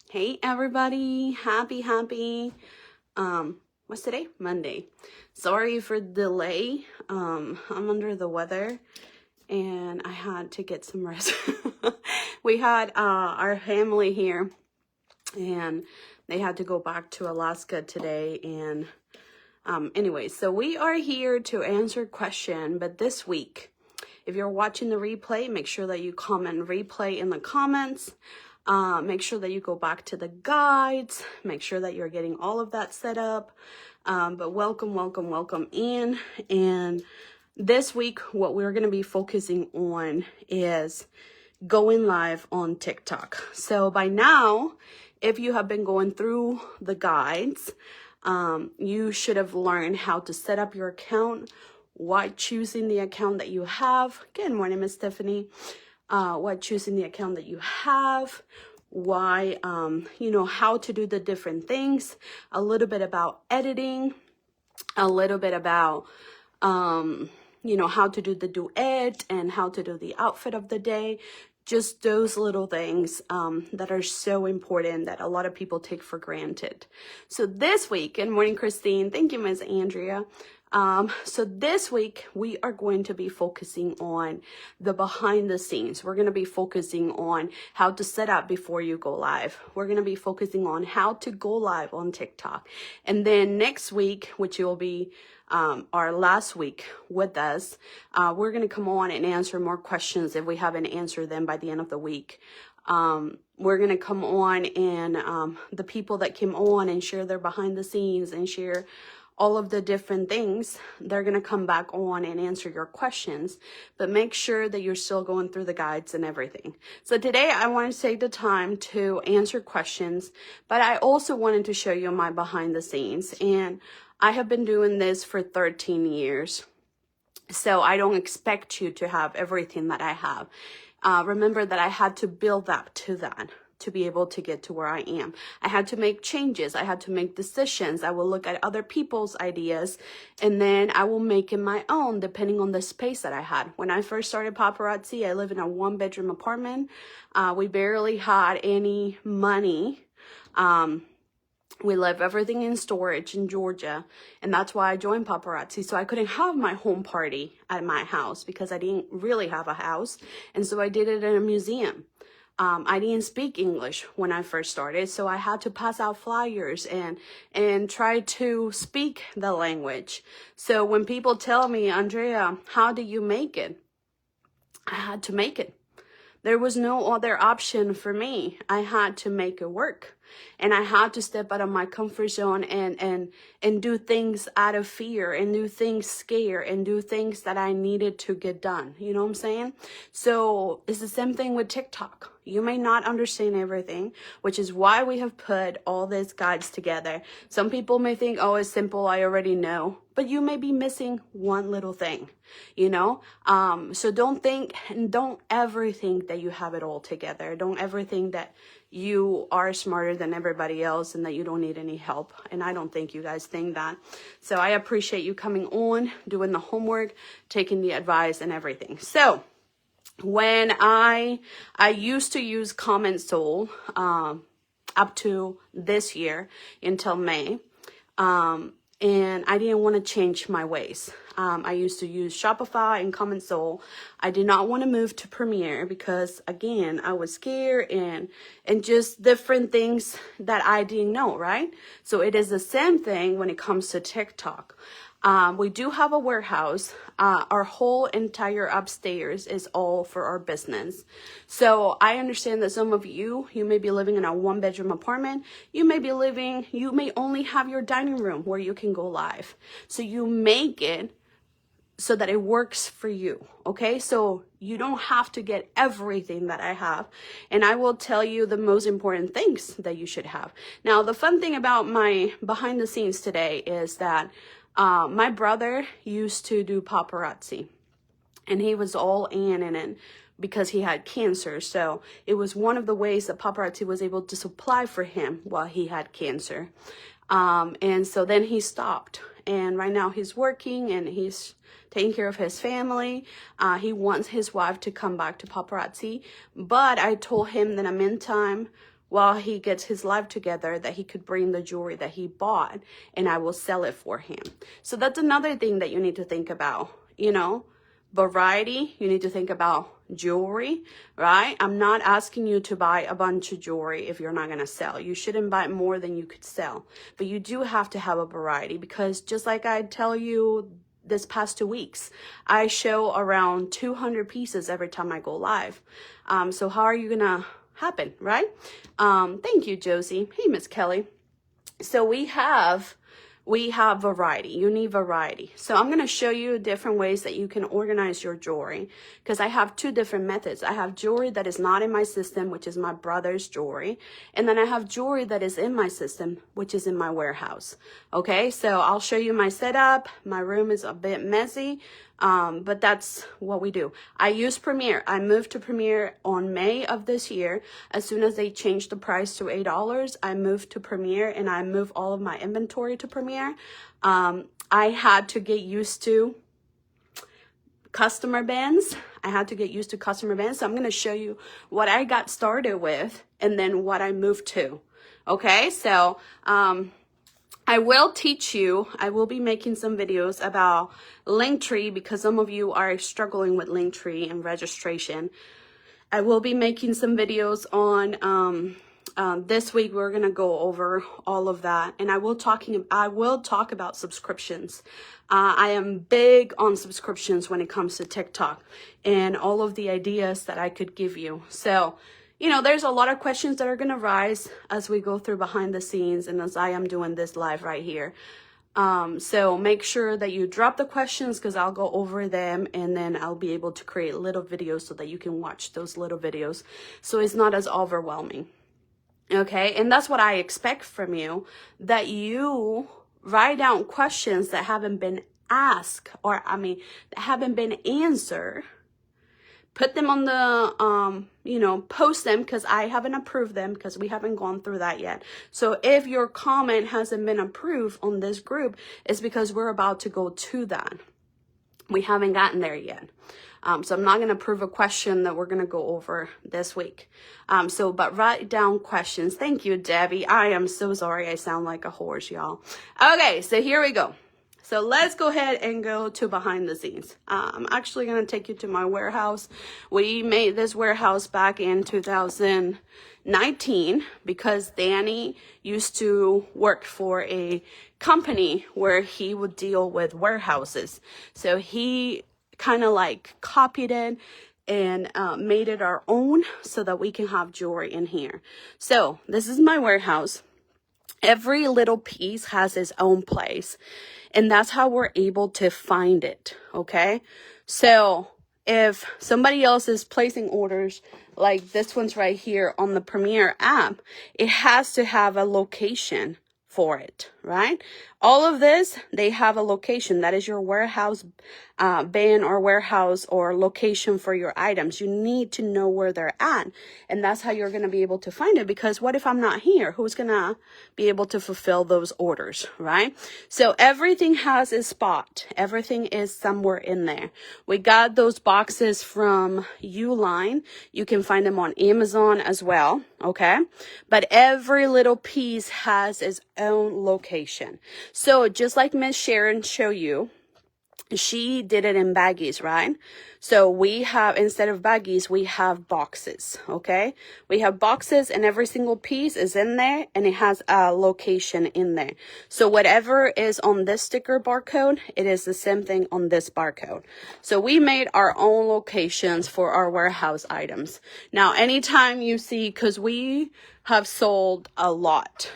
Hey everybody, happy what's today? Monday. Sorry for the delay. I'm under the weather and I had to get some rest. We had our family here and they had to go back to Alaska today, and anyway, so we are here to answer question. But this week, if you're watching the replay, make sure that you comment replay in the comments. Make sure that you go back to the guides. Make sure that you're getting all of that set up. But welcome in. And this week, what we're going to be focusing on is going live on TikTok. So by now, if you have been going through the guides, you should have learned how to set up your account, why choosing the account that you have. Good morning, Miss Stephanie. Why choosing the account that you have, why, how to do the different things, a little bit about editing, a little bit about, how to do the duet and how to do the outfit of the day. Just those little things that are so important that a lot of people take for granted. So this week, good morning, Christine. Thank you, Ms. Andrea. So this week we are going to be focusing on the behind the scenes. We're going to be focusing on how to set up before you go live. We're going to be focusing on how to go live on TikTok. And then next week, which will be our last week with us, we're going to come on and answer more questions if we haven't answered them by the end of the week. We're going to come on and the people that came on and share their behind the scenes and share all of the different things, they're going to come back on and answer your questions, but make sure that you're still going through the guides and everything. So today I want to take the time to answer questions, but I also wanted to show you my behind the scenes. And I have been doing this for 13 years. So I don't expect you to have everything that I have. Remember that I had to build up to that to be able to get to where I am. I had to make changes. I had to make decisions. I will look at other people's ideas and then I will make it my own depending on the space that I had. When I first started paparazzi, I lived in a 1-bedroom apartment. We barely had any money. We left everything in storage in Georgia, and that's why I joined paparazzi. So I couldn't have my home party at my house because I didn't really have a house, and so I did it in a museum. I didn't speak English when I first started, so I had to pass out flyers and try to speak the language. So when people tell me, Andrea, how do you make it? I had to make it. There was no other option for me. I had to make it work. And I had to step out of my comfort zone and do things out of fear and do things scared and do things that I needed to get done. You know what I'm saying? So it's the same thing with TikTok. You may not understand everything, which is why we have put all these guides together. Some people may think, oh, it's simple, I already know. But you may be missing one little thing, So don't ever think that you have it all together. Don't ever think that you are smarter than everybody else and that you don't need any help. And I don't think you guys think that. So I appreciate you coming on, doing the homework, taking the advice and everything. So when I used to use Comment Soul up to this year until May, and I didn't want to change my ways. I used to use Shopify and Comment Soul. I did not want to move to Premiere because, again, I was scared and just different things that I didn't know, right? So it is the same thing when it comes to TikTok. We do have a warehouse. Our whole entire upstairs is all for our business. So I understand that some of you may be living in a 1-bedroom apartment. You may only have your dining room where you can go live. So you make it so that it works for you, okay? So you don't have to get everything that I have. And I will tell you the most important things that you should have. Now, the fun thing about my behind the scenes today is that my brother used to do paparazzi, and he was all in it because he had cancer. So it was one of the ways that paparazzi was able to supply for him while he had cancer. And so then he stopped, and right now he's working and he's taking care of his family. He wants his wife to come back to paparazzi, but I told him that in the meantime, while he gets his life together, that he could bring the jewelry that he bought and I will sell it for him. So that's another thing that you need to think about, you know, variety. You need to think about jewelry, right? I'm not asking you to buy a bunch of jewelry if you're not going to sell. You shouldn't buy more than you could sell, but you do have to have a variety, because just like I tell you this past 2 weeks, I show around 200 pieces every time I go live. So how are you going to happen, right? Thank you, Josie. Hey, Miss Kelly. So we have variety. You need variety. So I'm going to show you different ways that you can organize your jewelry, because I have 2 different methods. I have jewelry that is not in my system, which is my brother's jewelry. And then I have jewelry that is in my system, which is in my warehouse. Okay, so I'll show you my setup. My room is a bit messy, but that's what we do. I use Premier. I moved to Premier on May of this year. As soon as they changed the price to $8, I moved to Premier and I moved all of my inventory to Premier. I had to get used to customer bands. So I'm going to show you what I got started with and then what I moved to. Okay, so I will teach you, I will be making some videos about Linktree, because some of you are struggling with Linktree and registration. I will be making some videos on, this week we're going to go over all of that. And I will talk about subscriptions. I am big on subscriptions when it comes to TikTok and all of the ideas that I could give you. So, you know, there's a lot of questions that are going to rise as we go through behind the scenes and as I am doing this live right here. So make sure that you drop the questions, because I'll go over them and then I'll be able to create little videos so that you can watch those little videos. So it's not as overwhelming. Okay. And that's what I expect from you, that you write down questions that haven't been asked, or that haven't been answered. Put them on the, post them, because I haven't approved them, because we haven't gone through that yet. So if your comment hasn't been approved on this group, it's because we're about to go to that. We haven't gotten there yet. So I'm not going to approve a question that we're going to go over this week. But write down questions. Thank you, Debbie. I am so sorry I sound like a horse, y'all. Okay, so here we go. So let's go ahead and go to behind the scenes. I'm actually going to take you to my warehouse. We made this warehouse back in 2019 because Danny used to work for a company where he would deal with warehouses. So he kind of like copied it and made it our own so that we can have jewelry in here. So this is my warehouse. Every little piece has its own place. And that's how we're able to find it, okay? So if somebody else is placing orders like this one's right here on the Premier app, it has to have a location for it, right? All of this, they have a location. That is your warehouse bin or warehouse or location for your items. You need to know where they're at. And that's how you're going to be able to find it. Because what if I'm not here? Who's going to be able to fulfill those orders, right? So everything has a spot. Everything is somewhere in there. We got those boxes from Uline. You can find them on Amazon as well, okay? But every little piece has its own location. So just like Miss Sharon showed you, she did it in baggies, right? So we have, instead of baggies, we have boxes, okay? We have boxes and every single piece is in there and it has a location in there. So whatever is on this sticker barcode, it is the same thing on this barcode. So we made our own locations for our warehouse items. Now, anytime you see, because we have sold a lot.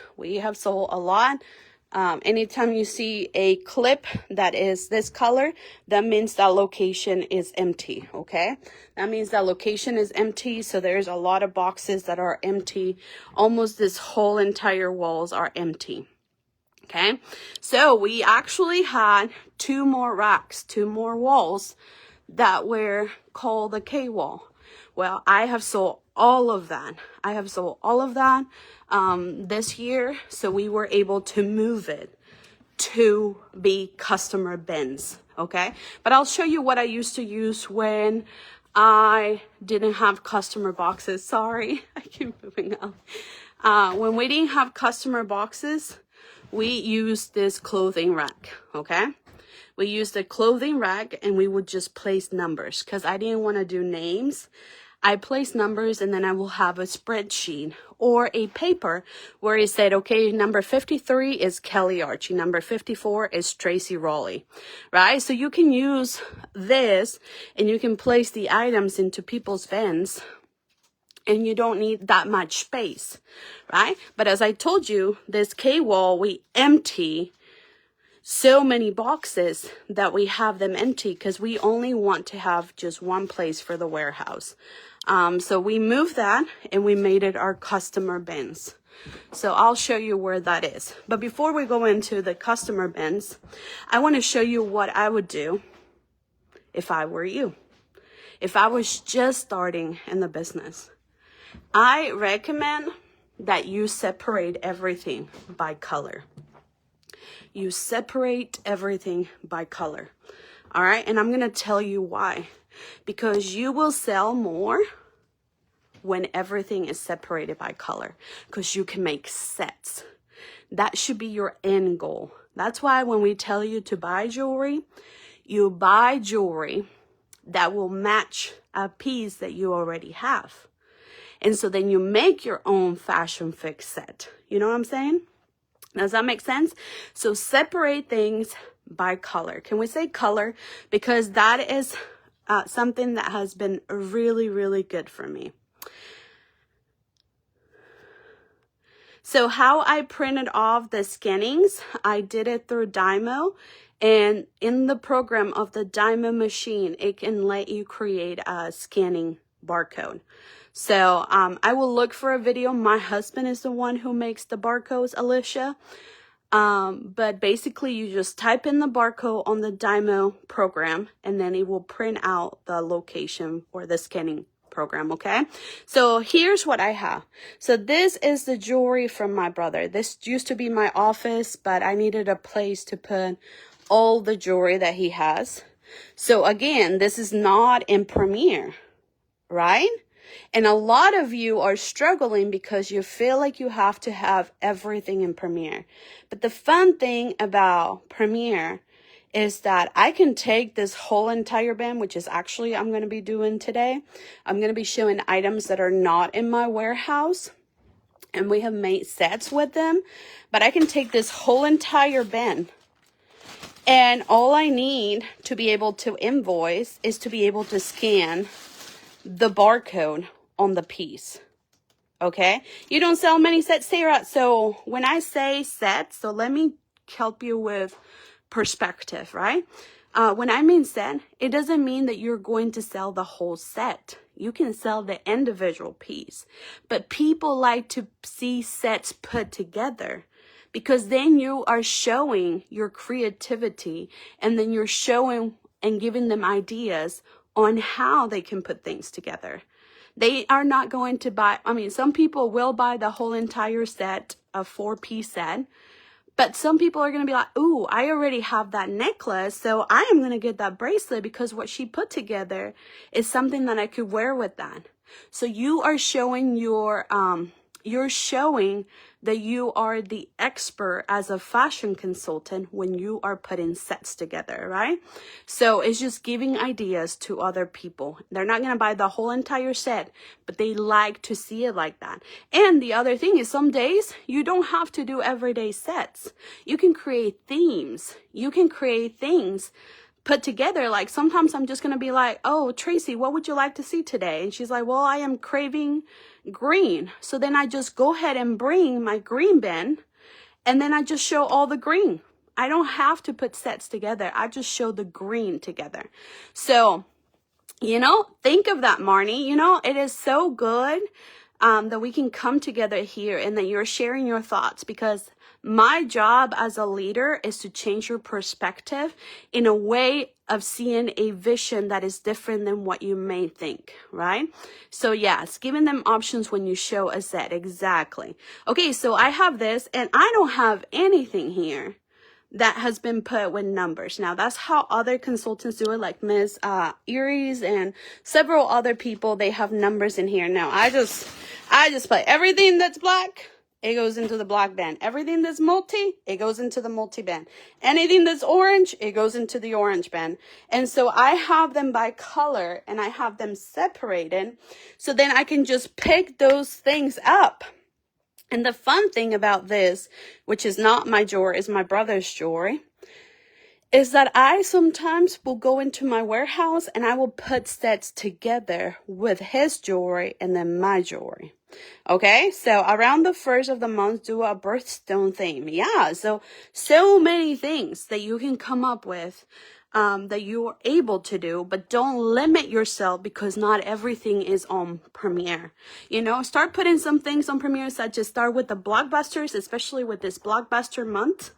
Anytime you see a clip that is this color, that means that location is empty, okay? That means that location is empty, so there's a lot of boxes that are empty. Almost this whole entire walls are empty, okay? So we actually had 2 more racks, 2 more walls that were called the K-wall. Well, I have sold all of that. This year, so we were able to move it to be customer bins, okay? But I'll show you what I used to use when I didn't have customer boxes. Sorry, I keep moving up. When we didn't have customer boxes, we used this clothing rack, okay? We used a clothing rack and we would just place numbers because I didn't want to do names. I place numbers and then I will have a spreadsheet or a paper where it said, okay, number 53 is Kelly Archie. Number 54 is Tracy Raleigh, right? So you can use this and you can place the items into people's bins and you don't need that much space, right? But as I told you, this K-wall, we empty so many boxes that we have them empty because we only want to have just one place for the warehouse. So we moved that and we made it our customer bins. So I'll show you where that is. But before we go into the customer bins, I want to show you what I would do if I were you. If I was just starting in the business, I recommend that you separate everything by color. You separate everything by color. All right. And I'm going to tell you why. Because you will sell more when everything is separated by color. Because you can make sets. That should be your end goal. That's why when we tell you to buy jewelry, you buy jewelry that will match a piece that you already have. And so then you make your own fashion fix set. You know what I'm saying? Does that make sense? So separate things by color. Can we say color? Because that is something that has been really, really good for me. So how I printed off the scannings, I did it through Dymo. And in the program of the Dymo machine, it can let you create a scanning barcode. So I will look for a video. My husband is the one who makes the barcodes, Alicia. But basically you just type in the barcode on the Dymo program and then it will print out the location or the scanning program, okay? So here's what I have. So this is the jewelry from my brother. This used to be my office, but I needed a place to put all the jewelry that he has. So again, this is not in Premiere, right? And a lot of you are struggling because you feel like you have to have everything in Premiere. But the fun thing about Premiere is that I can take this whole entire bin, which is actually I'm going to be doing today. I'm going to be showing items that are not in my warehouse. And we have made sets with them. But I can take this whole entire bin. And all I need to be able to invoice is to be able to scan the barcode on the piece. Okay, you don't sell many sets, Sarah. So when I say sets, so let me help you with perspective, right? When I mean set, it doesn't mean that you're going to sell the whole set. You can sell the individual piece, but people like to see sets put together because then you are showing your creativity and then you're showing and giving them ideas on how they can put things together. They are not going to buy, I mean, some people will buy the whole entire set, a 4-piece set, but some people are going to be like, ooh, I already have that necklace, so I am going to get that bracelet because what she put together is something that I could wear with that. So you are showing you're showing that you are the expert as a fashion consultant when you are putting sets together, right? So it's just giving ideas to other people. They're not going to buy the whole entire set, but they like to see it like that. And the other thing is some days you don't have to do everyday sets. You can create themes. You can create things put together. Like sometimes I'm just going to be like, oh, Tracy, what would you like to see today? And she's like, well, I am craving green. So then I just go ahead and bring my green bin and then I just show all the green. I don't have to put sets together. I just show the green together. So, think of that, Marnie. It is so good that we can come together here and that you're sharing your thoughts, because my job as a leader is to change your perspective in a way of seeing a vision that is different than what you may think, right? So yes, giving them options when you show a set. Exactly. Okay, so I have this and I don't have anything here that has been put with numbers. Now, that's how other consultants do it, like Ms. Eries and several other people. They have numbers in here. Now, I just put everything that's black, it goes into the black band. Everything that's multi, it goes into the multi band. Anything that's orange, it goes into the orange band. And so I have them by color and I have them separated. So then I can just pick those things up. And the fun thing about this, which is not my jewelry, is my brother's jewelry, is that I sometimes will go into my warehouse and I will put sets together with his jewelry and then my jewelry. Okay, so around the first of the month, do a birthstone theme. Yeah, so many things that you can come up with that you are able to do, but don't limit yourself because not everything is on Premiere. You know, start putting some things on Premiere, such as start with the blockbusters, especially with this blockbuster month.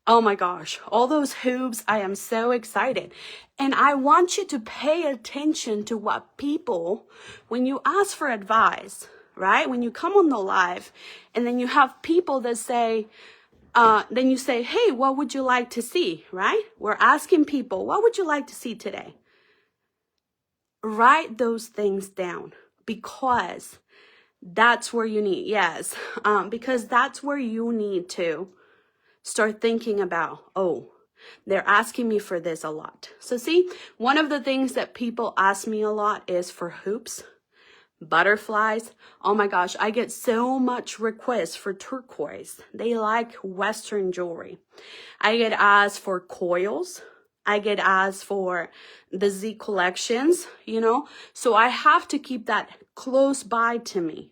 Oh my gosh, all those hoops, I am so excited. And I want you to pay attention to what people, when you ask for advice, right? When you come on the live and then you have people that say, then you say, hey, what would you like to see, right? We're asking people, what would you like to see today? Write those things down because that's where you need, because that's where you need to start thinking about, oh, they're asking me for this a lot. So see, one of the things that people ask me a lot is for hoops, butterflies. Oh my gosh, I get so much requests for turquoise. They like Western jewelry. I get asked for coils. I get asked for the Z collections, you know. So I have to keep that close by to me.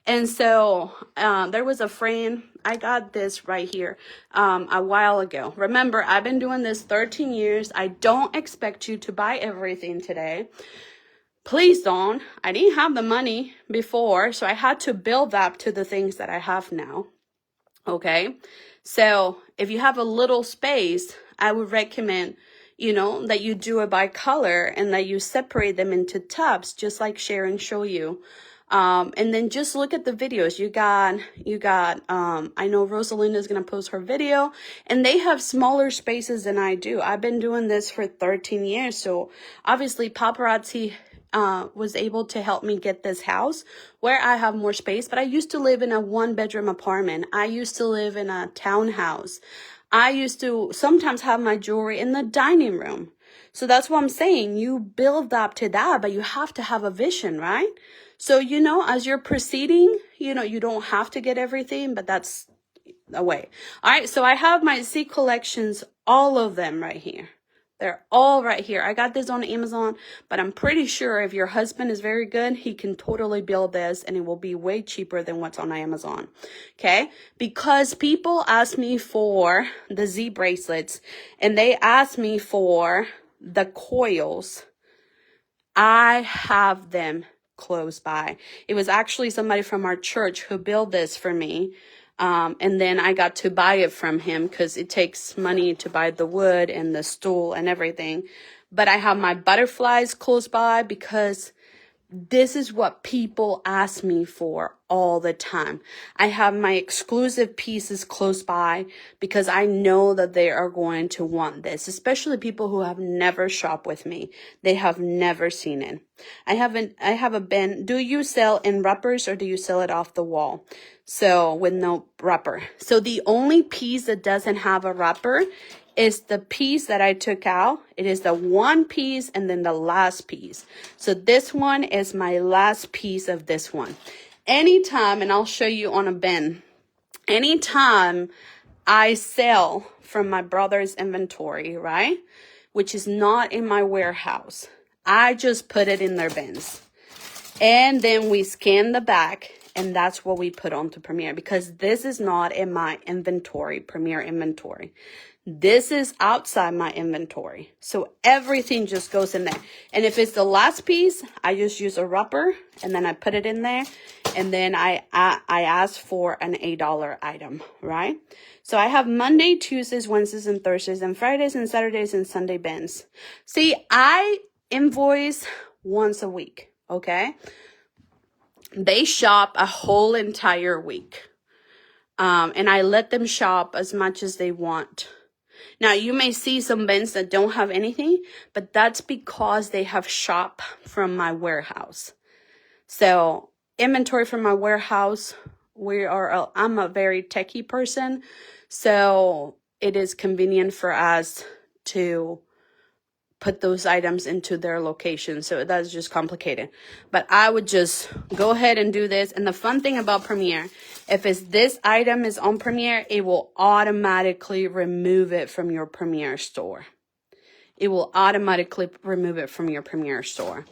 And so there was a friend, I got this right here a while ago. Remember, I've been doing this 13 years. I don't expect you to buy everything today. Please don't. I didn't have the money before, so I had to build up to the things that I have now. Okay? So if you have a little space, I would recommend, you know, that you do it by color and that you separate them into tubs, just like Sharon showed you. And then just look at the videos. You got, I know Rosalinda is going to post her video and they have smaller spaces than I do. I've been doing this for 13 years. So obviously paparazzi, was able to help me get this house where I have more space, but I used to live in a 1-bedroom apartment. I used to live in a townhouse. I used to sometimes have my jewelry in the dining room. So that's what I'm saying. You build up to that, but you have to have a vision, right? So, you know, as you're proceeding, you know, you don't have to get everything, but that's a way. All right. So I have my Z collections, all of them right here. They're all right here. I got this on Amazon, but I'm pretty sure if your husband is very good, he can totally build this and it will be way cheaper than what's on Amazon. Okay? Because people ask me for the Z bracelets and they ask me for the coils. I have them close by. It was actually somebody from our church who built this for me. And then I got to buy it from him because it takes money to buy the wood and the stool and everything. But I have my butterflies close by because this is what people ask me for all the time. I have my exclusive pieces close by because I know that they are going to want this, especially people who have never shopped with me. They have never seen it. I have a bin. Do you sell in wrappers or do you sell it off the wall? So with no wrapper. So the only piece that doesn't have a wrapper is the piece that I took out. It is the one piece and then the last piece. So this one is my last piece of this one. Anytime, and I'll show you on a bin, anytime I sell from my brother's inventory, right, which is not in my warehouse, I just put it in their bins. And then we scan the back and that's what we put onto Premiere because this is not in my inventory, Premiere inventory. This is outside my inventory. So everything just goes in there. And if it's the last piece, I just use a wrapper and then I put it in there. And then I ask for an $8 item, right? So I have Monday, Tuesdays, Wednesdays, and Thursdays, and Fridays, and Saturdays, and Sunday bins. See, I invoice once a week, okay? They shop a whole entire week. And I let them shop as much as they want. Now, you may see some bins that don't have anything, but that's because they have shop from my warehouse. So inventory from my warehouse, I'm a very techie person, so it is convenient for us to put those items into their location. So that's just complicated. But I would just go ahead and do this. And the fun thing about Premiere, if this item is on Premiere, it will automatically remove it from your Premiere store. It will automatically remove it from your Premiere store.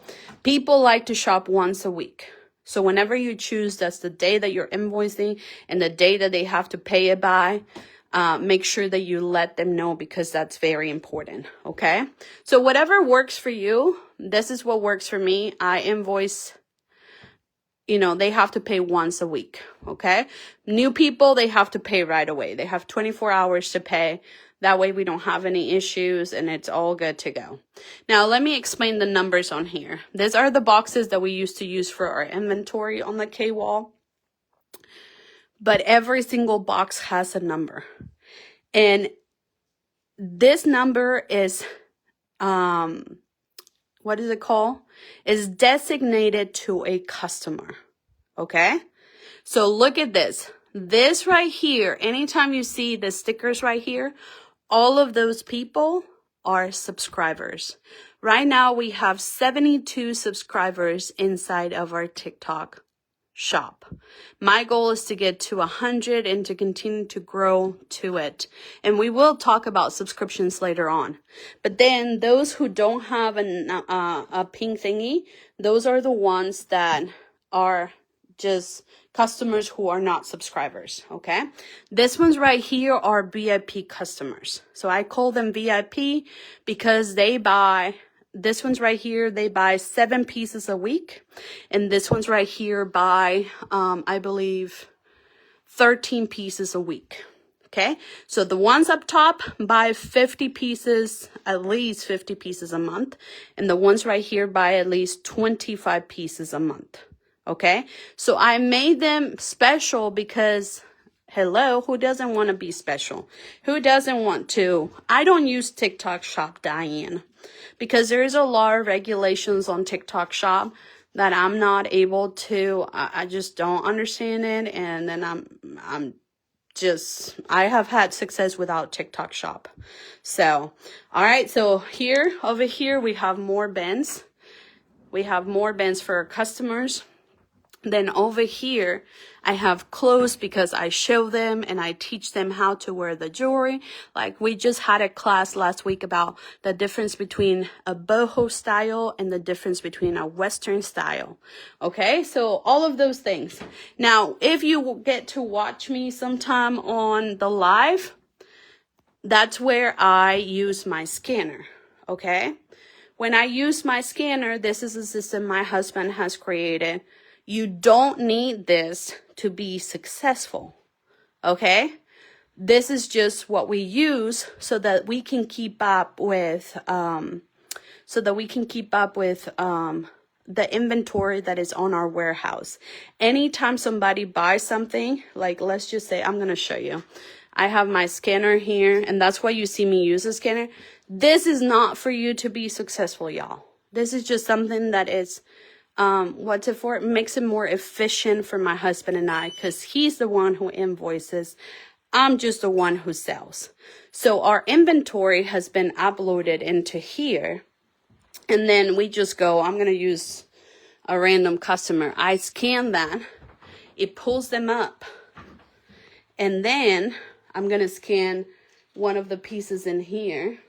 People like to shop once a week. So whenever you choose, that's the day that you're invoicing and the day that they have to pay it by, make sure that you let them know, because that's very important. Okay. So whatever works for you, this is what works for me. I invoice, they have to pay once a week. Okay. New people, they have to pay right away. They have 24 hours to pay. That way we don't have any issues and it's all good to go. Now, let me explain the numbers on here. These are the boxes that we used to use for our inventory on the K-wall. But every single box has a number. And this number is, what is it called? Is designated to a customer. Okay? So look at this. This right here, anytime you see the stickers right here, all of those people are subscribers. Right now, we have 72 subscribers inside of our TikTok shop. My goal is to get to 100 and to continue to grow to it. And we will talk about subscriptions later on. But then those who don't have a pink thingy, those are the ones that are just customers who are not subscribers. Okay. This ones right here are VIP customers. So I call them VIP because they buy, this one's right here, they buy 7 pieces a week. And this one's right here buy, I believe 13 pieces a week. Okay. So the ones up top buy 50 pieces, at least 50 pieces a month. And the ones right here buy at least 25 pieces a month. Okay, so I made them special because, hello, who doesn't want to be special? Who doesn't want to? I don't use TikTok Shop, Diane, because there's a lot of regulations on TikTok Shop that I'm not able to, I just don't understand it. And then I have had success without TikTok Shop. So, all right, so over here, we have more bins. We have more bins for our customers. Then over here, I have clothes because I show them and I teach them how to wear the jewelry. Like we just had a class last week about the difference between a boho style and the difference between a Western style. Okay, so all of those things. Now, if you get to watch me sometime on the live, that's where I use my scanner. Okay, when I use my scanner, this is a system my husband has created. You don't need this to be successful, okay? This is just what we use so that we can keep up with, the inventory that is on our warehouse. Anytime somebody buys something, like let's just say, I'm going to show you. I have my scanner here, and that's why you see me use a scanner. This is not for you to be successful, y'all. This is just something that is... what's it for? It makes it more efficient for my husband and I, because he's the one who invoices. I'm just the one who sells. So our inventory has been uploaded into here. And then we just go, I'm going to use a random customer. I scan that. It pulls them up. And then I'm going to scan one of the pieces in here.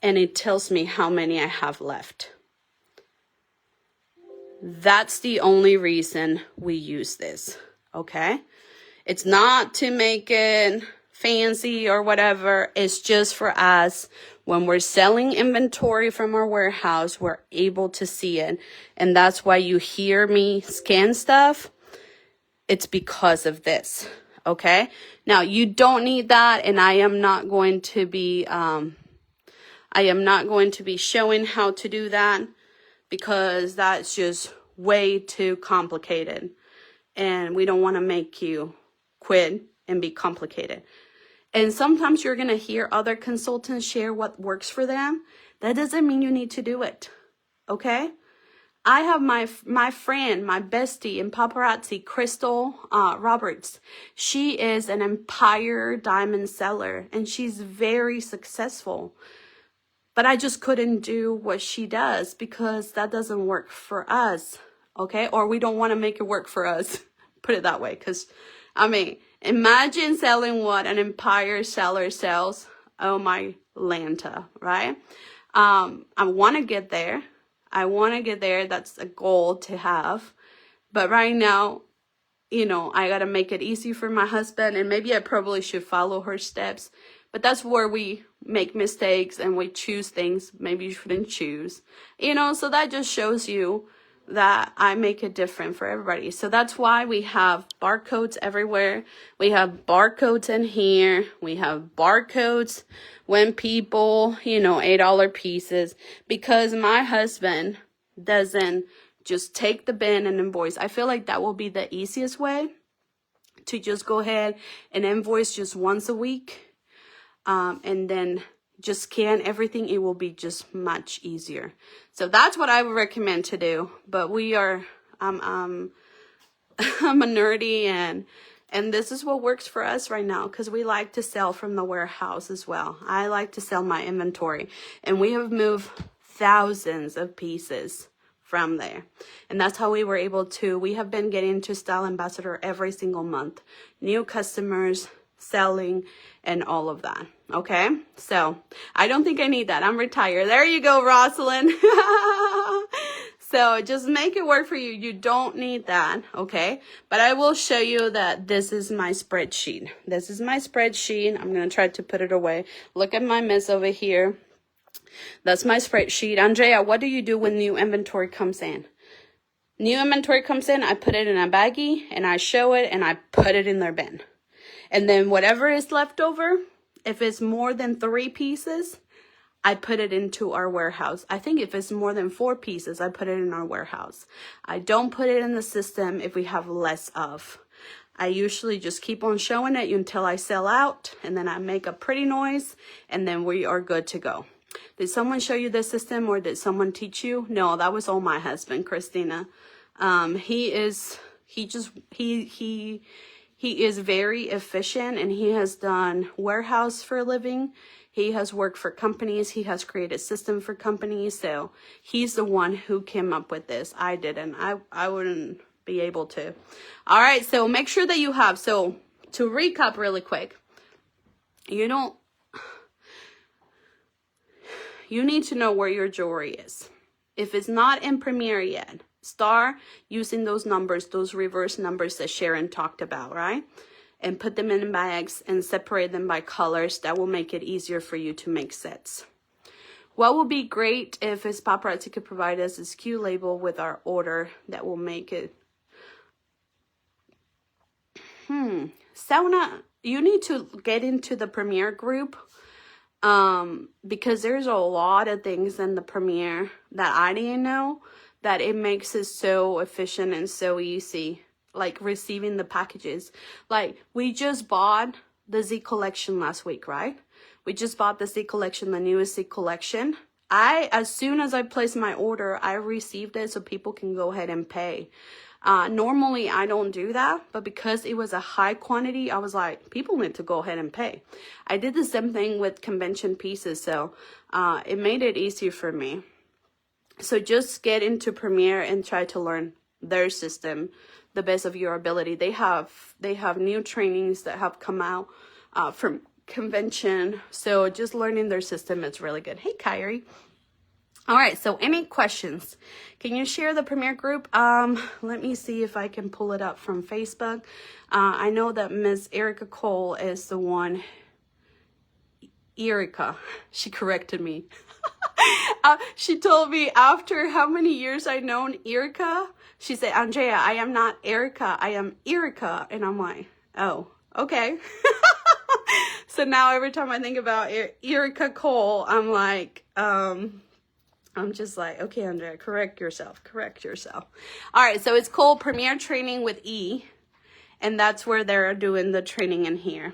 And it tells me how many I have left. That's the only reason we use this, okay? It's not to make it fancy or whatever. It's just for us. When we're selling inventory from our warehouse, we're able to see it. And that's why you hear me scan stuff. It's because of this, okay? Now, you don't need that, and I am not going to be showing how to do that, because that's just way too complicated. And we don't want to make you quit and be complicated. And sometimes you're going to hear other consultants share what works for them. That doesn't mean you need to do it. Okay? I have my friend, my bestie in paparazzi, Crystal Roberts. She is an Empire diamond seller, and she's very successful. But I just couldn't do what she does because that doesn't work for us, okay? Or we don't want to make it work for us. Put it that way, because, I mean, imagine selling what an Empire seller sells. Oh, my Lanta, right? I want to get there. That's a goal to have. But right now, you know, I got to make it easy for my husband, and maybe I probably should follow her steps. But that's where we make mistakes and we choose things maybe you shouldn't choose. You know, so that just shows you that I make it different for everybody. So that's why we have barcodes everywhere. We have barcodes in here. We have barcodes when people, you know, $8 pieces. Because my husband doesn't just take the bin and invoice. I feel like that will be the easiest way to just go ahead and invoice just once a week. And then just scan everything. It will be just much easier. So that's what I would recommend to do. But we are, I'm a nerdy, and this is what works for us right now, because we like to sell from the warehouse as well. I like to sell my inventory, and we have moved thousands of pieces from there. And that's how we were able to, we have been getting to Style Ambassador every single month. New customers, selling, and all of that. Okay, so I don't think I need that. I'm retired. There you go, Rosalind. So just make it work for you. You don't need that, okay? But I will show you that this is my spreadsheet. This is my spreadsheet. I'm going to try to put it away. Look at my mess over here. That's my spreadsheet. Andrea, what do you do when new inventory comes in? New inventory comes in, I put it in a baggie, and I show it, and I put it in their bin. And then whatever is left over, if it's more than 3 pieces, I put it into our warehouse. I think if it's more than 4 pieces, I put it in our warehouse. I don't put it in the system if we have less of. I usually just keep on showing it until I sell out, and then I make a pretty noise, and then we are good to go. Did someone show you the system, or did someone teach you? No, that was all my husband, Christina. He is very efficient, and he has done warehouse for a living. He has worked for companies. He has created system for companies. So he's the one who came up with this. I didn't. I wouldn't be able to. All right. So make sure that you have. So to recap really quick, you need to know where your jewelry is. If it's not in Premiere yet, start using those numbers, those reverse numbers that Sharon talked about, right? And put them in bags and separate them by colors. That will make it easier for you to make sets. What would be great if Paparazzi could provide us a SKU label with our order that will make it. Sauna, you need to get into the Premiere group. Because there's a lot of things in the Premiere that I didn't know, that it makes it so efficient and so easy, like receiving the packages. Like, we just bought the Z collection last week, right? We just bought the Z collection, the newest Z collection. As soon as I placed my order, I received it so people can go ahead and pay. Normally I don't do that, but because it was a high quantity, I was like, people need to go ahead and pay. I did the same thing with convention pieces, so it made it easier for me. So just get into Premiere and try to learn their system the best of your ability. They have new trainings that have come out from convention, so just learning their system is really good. Hey, Kyrie. All right, so any questions? Can you share the Premiere group? Let me see if I can pull it up from Facebook. I know that Miss Erica Cole is the one. Erica, she corrected me. She told me after how many years I'd known Erica, she said, Andrea, I am not Erica, I am Erica. And I'm like, oh, okay. So now every time I think about Erica Cole, I'm like, I'm just like, okay, Andrea, correct yourself. All right, so it's called Premiere Training with E, and that's where they're doing the training in here.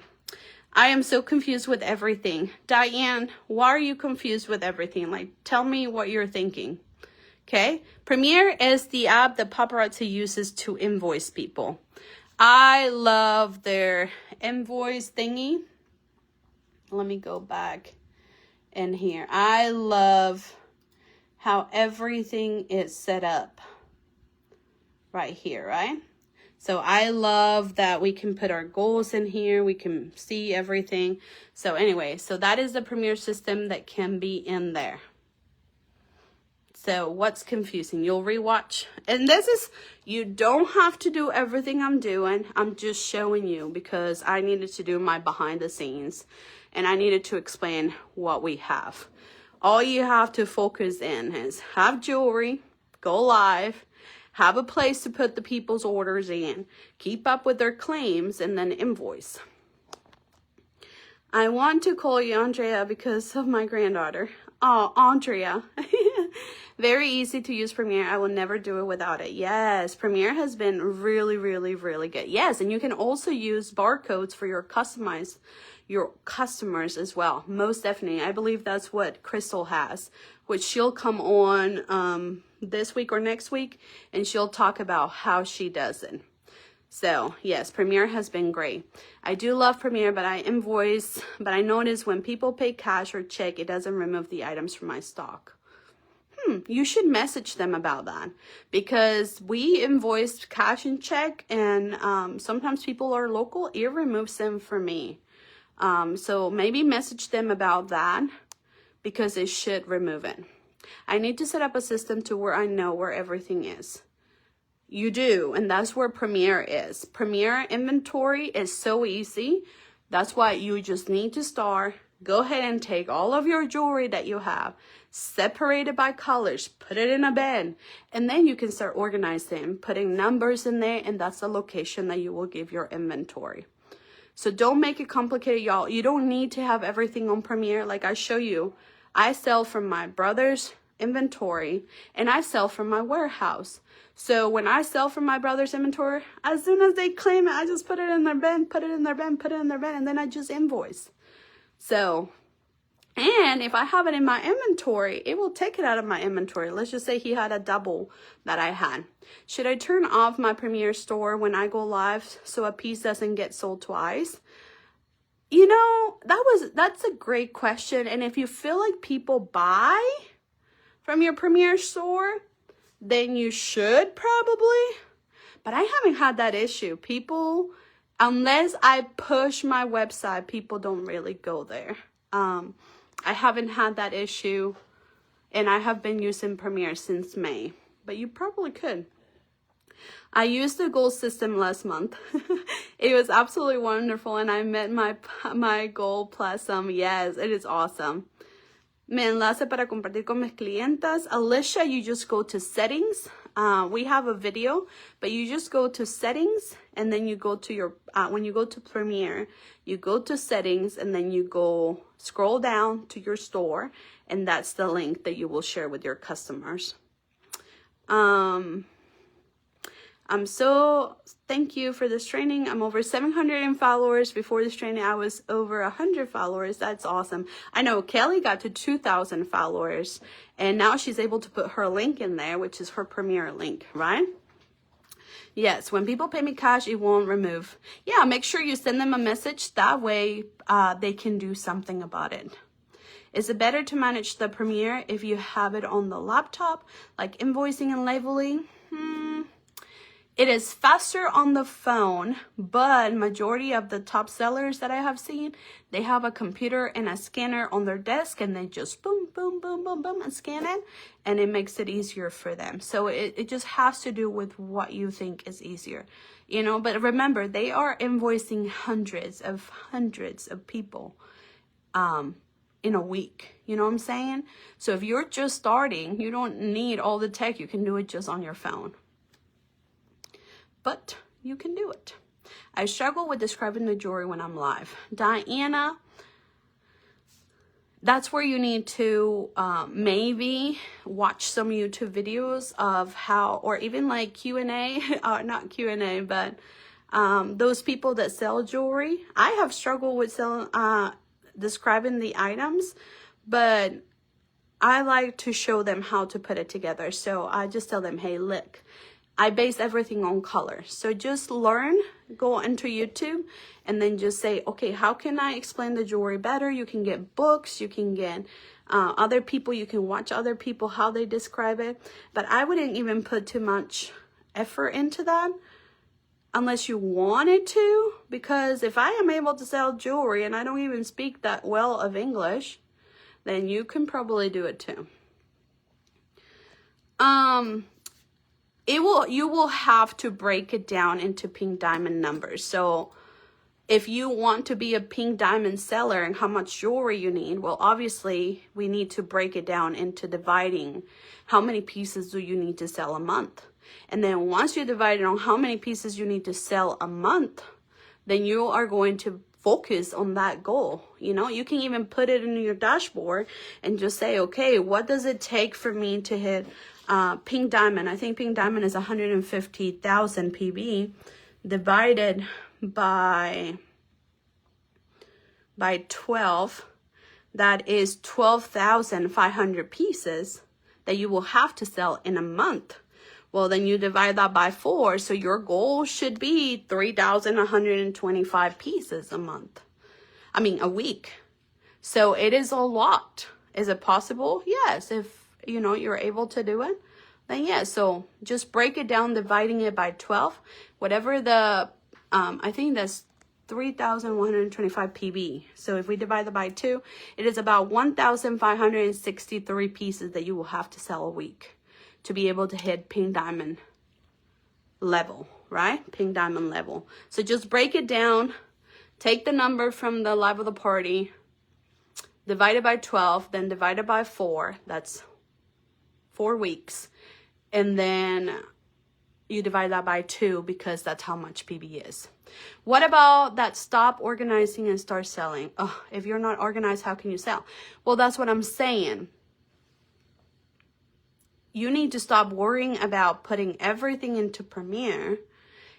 I am so confused with everything. Diane, why are you confused with everything? Like, tell me what you're thinking. Okay? Premiere is the app that paparazzi uses to invoice people. I love their invoice thingy. Let me go back in here. I love how everything is set up right here, right? So I love that we can put our goals in here. We can see everything. So anyway, so that is the Premiere system that can be in there. So what's confusing? You'll rewatch. And this is, you don't have to do everything I'm doing. I'm just showing you because I needed to do my behind the scenes. And I needed to explain what we have. All you have to focus in is have jewelry, go live, have a place to put the people's orders in, keep up with their claims, and then invoice. I want to call you Andrea because of my granddaughter. Oh, Andrea. Very easy to use Premiere. I will never do it without it. Yes, Premiere has been really, really, really good. Yes, and you can also use barcodes for your customers as well. Most definitely. I believe that's what Crystal has, which she'll come on this week or next week, and she'll talk about how she does it. So yes, Premiere has been great. I do love Premiere, but I invoice, but I notice when people pay cash or check, it doesn't remove the items from my stock. You should message them about that because we invoice cash and check, and sometimes people are local. It removes them for me. So maybe message them about that because it should remove it. I need to set up a system to where I know where everything is. You do, and that's where Premiere is. Premiere inventory is so easy. That's why you just need to start. Go ahead and take all of your jewelry that you have, separate it by colors, put it in a bin, and then you can start organizing, putting numbers in there, and that's the location that you will give your inventory. So don't make it complicated, y'all. You don't need to have everything on Premiere. Like I show you, I sell from my brother's inventory, and I sell from my warehouse. So when I sell from my brother's inventory, as soon as they claim it, I just put it in their bin, put it in their bin, put it in their bin, and then I just invoice. So, and if I have it in my inventory, it will take it out of my inventory. Let's just say he had a double that I had. Should I turn off my Premiere store when I go live so a piece doesn't get sold twice? You know, that's a great question. And if you feel like people buy from your Premiere store, then you should probably. But I haven't had that issue. People, unless I push my website, people don't really go there. I haven't had that issue, and I have been using Premiere since May, but you probably could. I used the goal system last month. It was absolutely wonderful, and I met my goal plus some. Yes, it is awesome. Me enlace para compartir con mis clientas. Alicia, you just go to settings. We have a video, but you just go to settings, and then you go to your, when you go to Premiere, you go to settings, and then you go scroll down to your store, and that's the link that you will share with your customers. Thank you for this training. I'm over 700 followers. Before this training, I was over 100 followers. That's awesome. I know Kelly got to 2,000 followers, and now she's able to put her link in there, which is her Premiere link, right? Yes, when people pay me cash, it won't remove. Yeah, make sure you send them a message. That way, they can do something about it. Is it better to manage the Premiere if you have it on the laptop, like invoicing and labeling? It is faster on the phone, but majority of the top sellers that I have seen, they have a computer and a scanner on their desk, and they just boom, boom, boom, boom, boom, and scan it, and it makes it easier for them. So it just has to do with what you think is easier, you know. But remember, they are invoicing hundreds of people in a week. You know what I'm saying? So if you're just starting, you don't need all the tech. You can do it just on your phone. But you can do it. I struggle with describing the jewelry when I'm live. Diana, that's where you need to maybe watch some YouTube videos of how, or even like Q&A, not Q&A, but Those people that sell jewelry, I have struggled with selling, describing the items, but I like to show them how to put it together. So I just tell them, hey, look, I base everything on color. So just learn, go into YouTube, and then just say, okay, how can I explain the jewelry better? You can get books, you can get other people, you can watch other people, how they describe it. But I wouldn't even put too much effort into that unless you wanted to, because if I am able to sell jewelry and I don't even speak that well of English, then you can probably do it too. You will have to break it down into pink diamond numbers. So if you want to be a pink diamond seller and how much jewelry you need, well, obviously we need to break it down into dividing how many pieces do you need to sell a month. And then once you divide it on how many pieces you need to sell a month, then you are going to focus on that goal. You know, you can even put it in your dashboard and just say, okay, what does it take for me to hit pink diamond? I think pink diamond is 150,000 PB divided by 12. That is 12,500 pieces that you will have to sell in a month. Well, then you divide that by 4. So your goal should be 3,125 pieces a month. I mean, a week. So it is a lot. Is it possible? Yes. If, you know, you're able to do it, then yes. So just break it down, dividing it by 12. Whatever the, I think that's 3,125 PB. So if we divide that by 2, it is about 1,563 pieces that you will have to sell a week to be able to hit pink diamond level, right? Pink diamond level. So just break it down, take the number from the life of the party, divide it by 12, then divide it by 4. That's 4 weeks. And then you divide that by 2 because that's how much PB is. What about that stop organizing and start selling? Oh, if you're not organized, how can you sell? Well, that's what I'm saying. You need to stop worrying about putting everything into Premiere,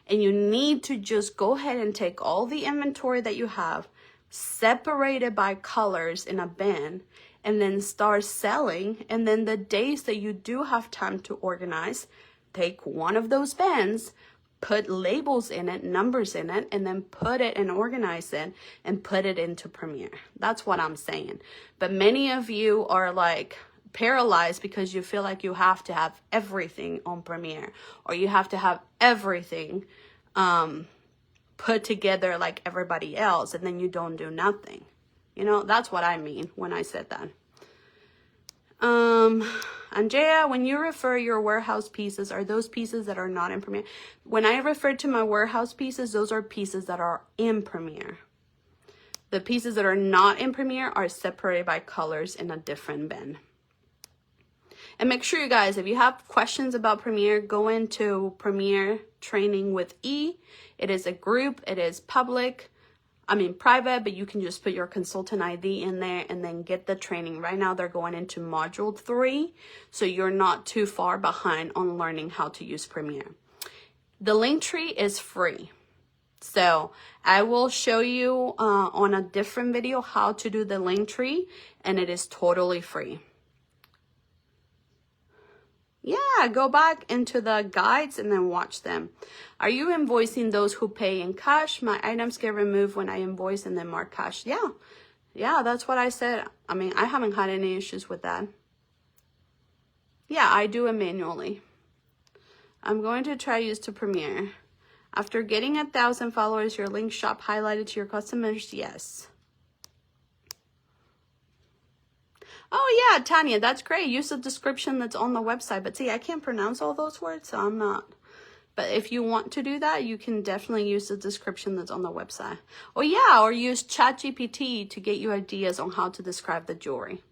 and you need to just go ahead and take all the inventory that you have, separate it by colors in a bin, and then start selling. And then the days that you do have time to organize, take one of those bins, put labels in it, numbers in it, and then put it and organize it and put it into Premiere. That's what I'm saying. But many of you are like paralyzed because you feel like you have to have everything on Premiere, or you have to have everything put together like everybody else, and then you don't do nothing. You know, that's what I mean when I said that. Andrea, when you refer your warehouse pieces, are those pieces that are not in Premiere? When I refer to my warehouse pieces, those are pieces that are in Premiere. The pieces that are not in Premiere are separated by colors in a different bin. And make sure, you guys, if you have questions about Premiere, go into Premiere Training with E. It is a group. It is private, but you can just put your consultant ID in there and then get the training. Right now, they're going into module 3, so you're not too far behind on learning how to use Premiere. The link tree is free. So I will show you on a different video how to do the link tree, and it is totally free. Yeah, go back into the guides and then watch them. Are you invoicing those who pay in cash? My items get removed when I invoice and then mark cash. Yeah, that's what I said. I mean, I haven't had any issues with that. Yeah, I do it manually. I'm going to try use to Premiere. After getting 1,000 followers, your link shop highlighted to your customers? Yes. Oh yeah, Tanya, that's great. Use the description that's on the website. But see, I can't pronounce all those words, so I'm not. But if you want to do that, you can definitely use the description that's on the website. Oh yeah, or use ChatGPT to get you ideas on how to describe the jewelry.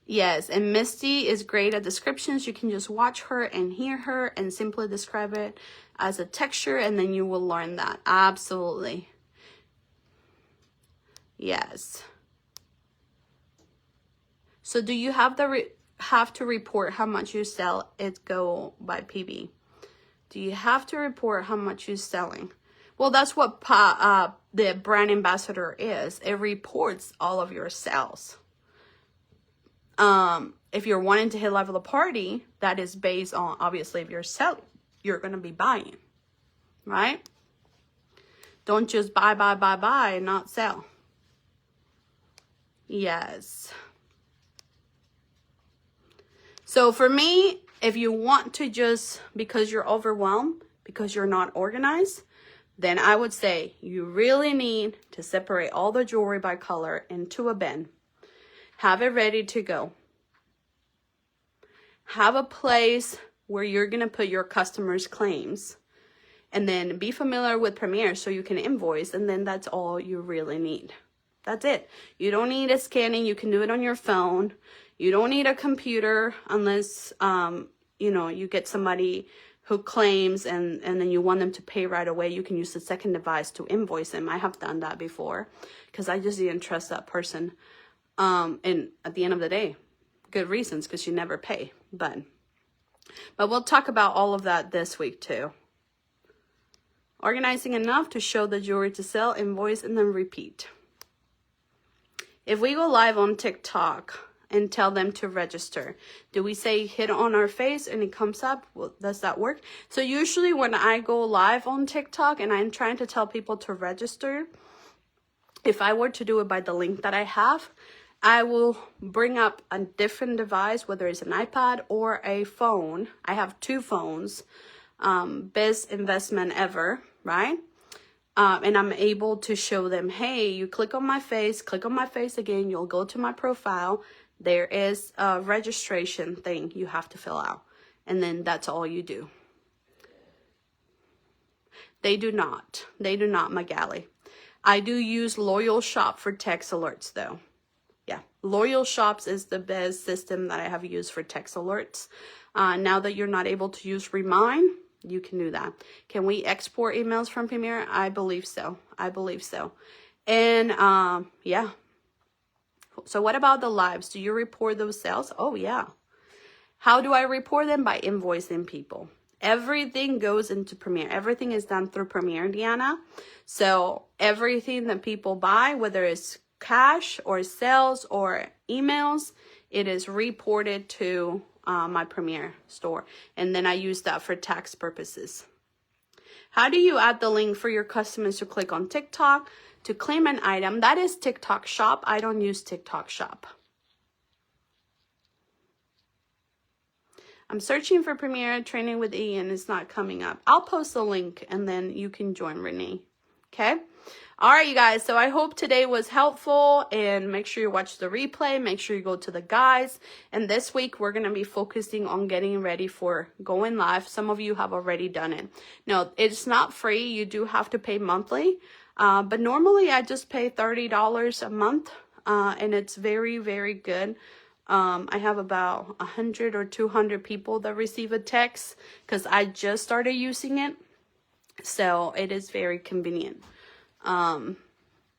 Yes, and Misty is great at descriptions. You can just watch her and hear her and simply describe it as a texture, and then you will learn that. Absolutely. Yes. So do you have to report how much you sell? It go by PB. Do you have to report how much you're selling? Well, that's what the brand ambassador is. It reports all of your sales. If you're wanting to hit level the party, that is based on, obviously, if you're selling, you're going to be buying, right? Don't just buy and not sell. Yes. So for me, if you want to just, because you're overwhelmed, because you're not organized, then I would say you really need to separate all the jewelry by color into a bin. Have it ready to go. Have a place where you're going to put your customers' claims. And then be familiar with Premier so you can invoice. And then that's all you really need. That's it. You don't need a scanning. You can do it on your phone. You don't need a computer unless, you know, you get somebody who claims and then you want them to pay right away. You can use the second device to invoice them. I have done that before because I just didn't trust that person. And at the end of the day, good reasons, because you never pay. But we'll talk about all of that this week too. Organizing enough to show the jewelry to sell, invoice, and then repeat. If we go live on TikTok and tell them to register, do we say hit on our face and it comes up? Well, does that work? So usually when I go live on TikTok and I'm trying to tell people to register, if I were to do it by the link that I have, I will bring up a different device, whether it's an iPad or a phone. I have 2 phones, best investment ever, right? And I'm able to show them, hey, you click on my face again, you'll go to my profile. There is a registration thing you have to fill out. And then that's all you do. They do not, Magali. I do use Loyal Shop for text alerts though. Yeah, Loyal Shops is the best system that I have used for text alerts. Now that you're not able to use Remind, you can do that. Can we export emails from Premier? I believe so. And yeah. So what about the lives? Do you report those sales? Oh yeah. How do I report them? By invoicing people. Everything goes into Premier. Everything is done through Premier, Deanna. So everything that people buy, whether it's cash or sales or emails, it is reported to my Premier store. And then I use that for tax purposes. How do you add the link for your customers to click on TikTok to claim an item? That is TikTok Shop. I don't use TikTok Shop. I'm searching for Premier training with Ian. It's not coming up. I'll post the link and then you can join Renee. Okay? All right, you guys. So I hope today was helpful, and make sure you watch the replay. Make sure you go to the guides. And this week, we're going to be focusing on getting ready for going live. Some of you have already done it. No, it's not free. You do have to pay monthly. But normally, I just pay $30 a month, and it's very, very good. I have about 100 or 200 people that receive a text because I just started using it. So it is very convenient. And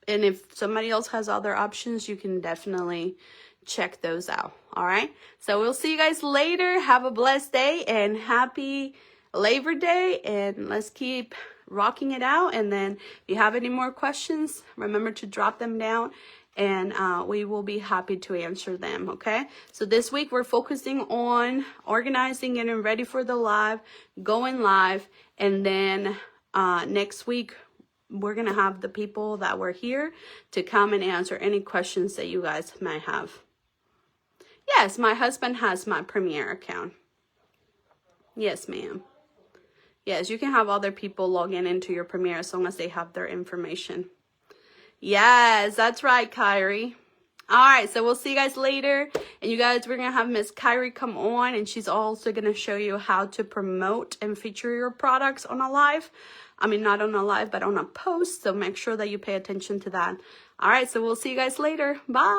if somebody else has other options, you can definitely check those out. All right. So we'll see you guys later. Have a blessed day and happy Labor Day. And let's keep rocking it out. And then if you have any more questions, remember to drop them down and we will be happy to answer them. Okay. So this week we're focusing on organizing, getting ready for the live, going live. And then next week, we're going to have the people that were here to come and answer any questions that you guys might have. Yes, my husband has my Premier account. Yes, ma'am. Yes, you can have other people log into your Premier as long as they have their information. Yes, that's right, Kyrie. All right, so we'll see you guys later. And you guys, we're going to have Miss Kyrie come on, and she's also going to show you how to promote and feature your products on a live. I mean, not on a live, but on a post. So make sure that you pay attention to that. All right, so we'll see you guys later. Bye.